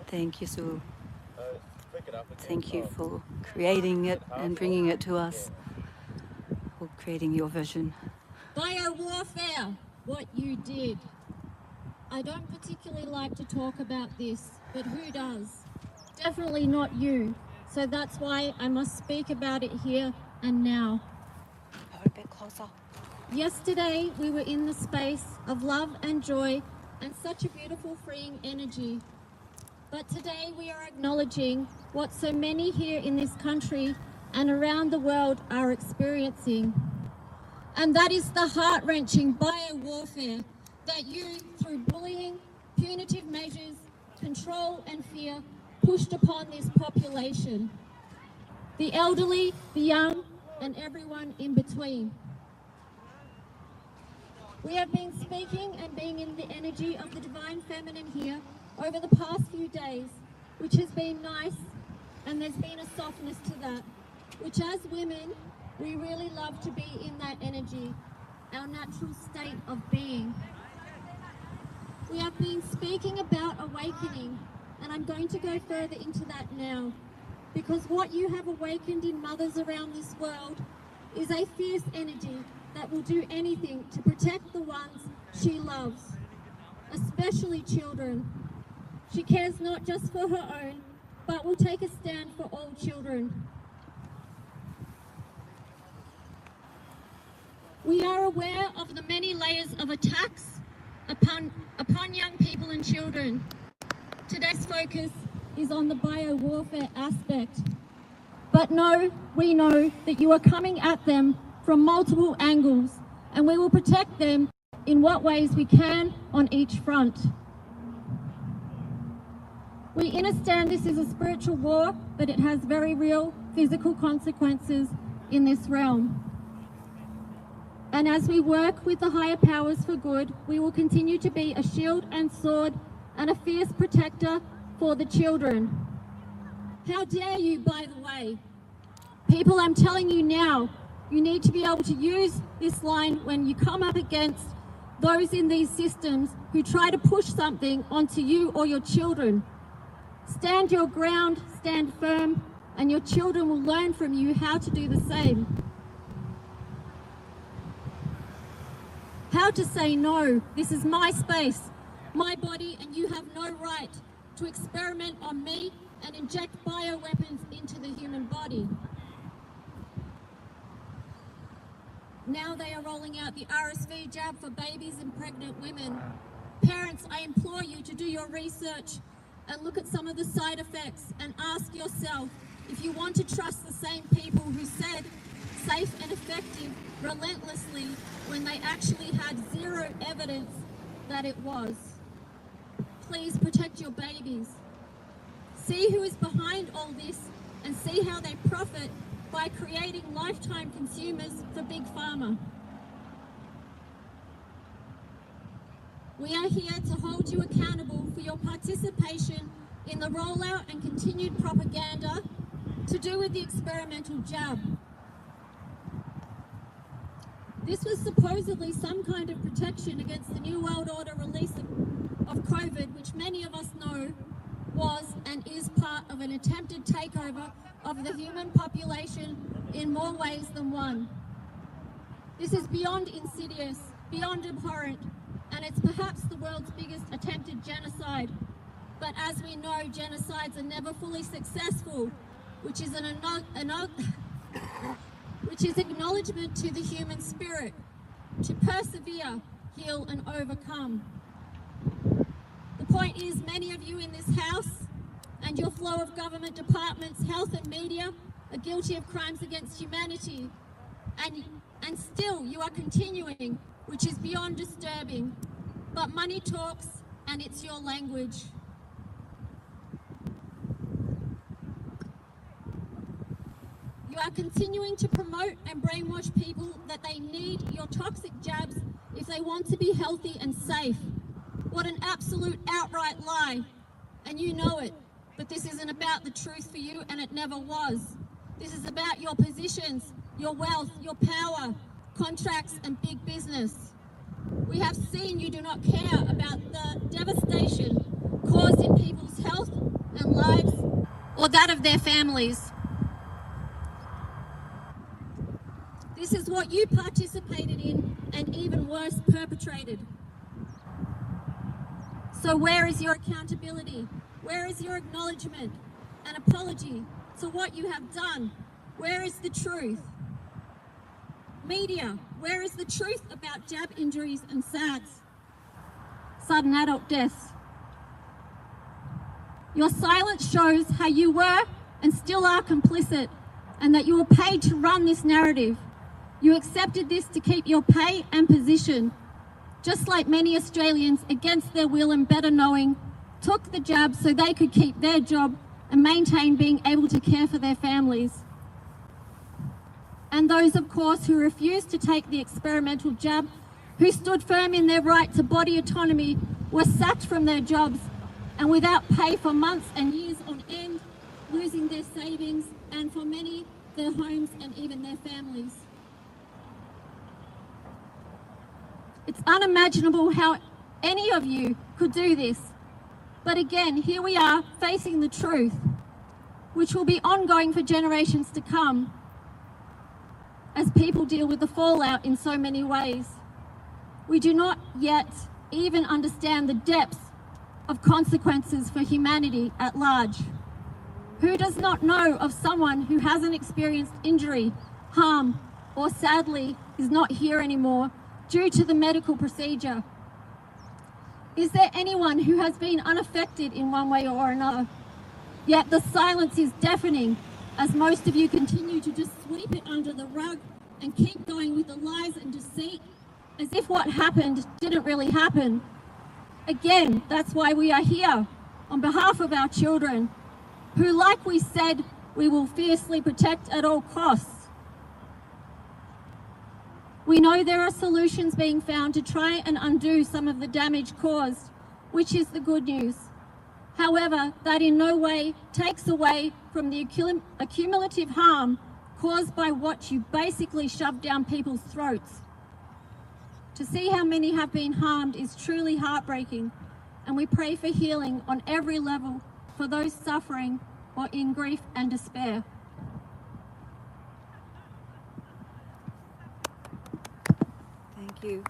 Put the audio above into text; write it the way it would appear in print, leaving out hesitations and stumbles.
Thank you, Sue. Thank you for creating it and bringing it to us, for creating your vision. Biowarfare, what you did. I don't particularly like to talk about this, but who does? Definitely not you. So that's why I must speak about it here and now. A bit closer. Yesterday, we were in the space of love and joy and such a beautiful, freeing energy. But today we are acknowledging what so many here in this country and around the world are experiencing. And that is the heart-wrenching biowarfare that you, through bullying, punitive measures, control and fear, pushed upon this population. The elderly, the young, and everyone in between. We have been speaking and being in the energy of the Divine Feminine here over the past few days, which has been nice, and there's been a softness to that, which as women, we really love to be in that energy, our natural state of being. We have been speaking about awakening, and I'm going to go further into that now, because what you have awakened in mothers around this world is a fierce energy that will do anything to protect the ones she loves, especially children. She cares not just for her own, but will take a stand for all children. We are aware of the many layers of attacks upon young people and children. Today's focus is on the biowarfare aspect. But we know that you are coming at them from multiple angles, and we will protect them in what ways we can on each front. We understand this is a spiritual war, but it has very real physical consequences in this realm. And as we work with the higher powers for good, we will continue to be a shield and sword and a fierce protector for the children. How dare you, by the way? People, I'm telling you now, you need to be able to use this line when you come up against those in these systems who try to push something onto you or your children. Stand your ground, stand firm, and your children will learn from you how to do the same. How to say no. This is my space, my body, and you have no right to experiment on me and inject bioweapons into the human body. Now they are rolling out the RSV jab for babies and pregnant women. Parents, I implore you to do your research and look at some of the side effects and ask yourself if you want to trust the same people who said safe and effective relentlessly when they actually had zero evidence that it was. Please protect your babies. See who is behind all this and see how they profit by creating lifetime consumers for Big Pharma. We are here to hold you accountable for your participation in the rollout and continued propaganda to do with the experimental jab. This was supposedly some kind of protection against the New World Order release of COVID, which many of us know was and is part of an attempted takeover of the human population in more ways than one. This is beyond insidious, beyond abhorrent, and it's perhaps the world's biggest attempted genocide. But as we know, genocides are never fully successful, which is acknowledgement to the human spirit to persevere, heal, and overcome. The point is, many of you in this house and your flow of government departments, health and media are guilty of crimes against humanity. And still you are continuing, which is beyond disturbing. But money talks, and it's your language. You are continuing to promote and brainwash people that they need your toxic jabs if they want to be healthy and safe. What an absolute outright lie. And you know it. But this isn't about the truth for you, and it never was. This is about your positions, your wealth, your power, contracts, and big business. We have seen you do not care about the devastation caused in people's health, or that of their families. This is what you participated in and even worse, perpetrated. So where is your accountability? Where is your acknowledgement and apology to what you have done? Where is the truth? Media, where is the truth about jab injuries and SADs, sudden adult deaths? Your silence shows how you were and still are complicit, and that you were paid to run this narrative. You accepted this to keep your pay and position, just like many Australians, against their will and better knowing, took the jab so they could keep their job and maintain being able to care for their families. And those, of course, who refused to take the experimental jab, who stood firm in their right to body autonomy, were sacked from their jobs and without pay for months and years on end, losing their savings and, for many, their homes and even their families. It's unimaginable how any of you could do this. But again, here we are facing the truth, which will be ongoing for generations to come as people deal with the fallout in so many ways. We do not yet even understand the depths of consequences for humanity at large. Who does not know of someone who hasn't experienced injury, harm, or sadly is not here anymore due to the medical procedure? Is there anyone who has been unaffected in one way or another? Yet the silence is deafening, as most of you continue to just sweep it under the rug and keep going with the lies and deceit, as if what happened didn't really happen. Again, that's why we are here, on behalf of our children, who, like we said, we will fiercely protect at all costs. We know there are solutions being found to try and undo some of the damage caused, which is the good news. However, that in no way takes away from the accumulative harm caused by what you basically shoved down people's throats. To see how many have been harmed is truly heartbreaking, and we pray for healing on every level for those suffering or in grief and despair. Thank you.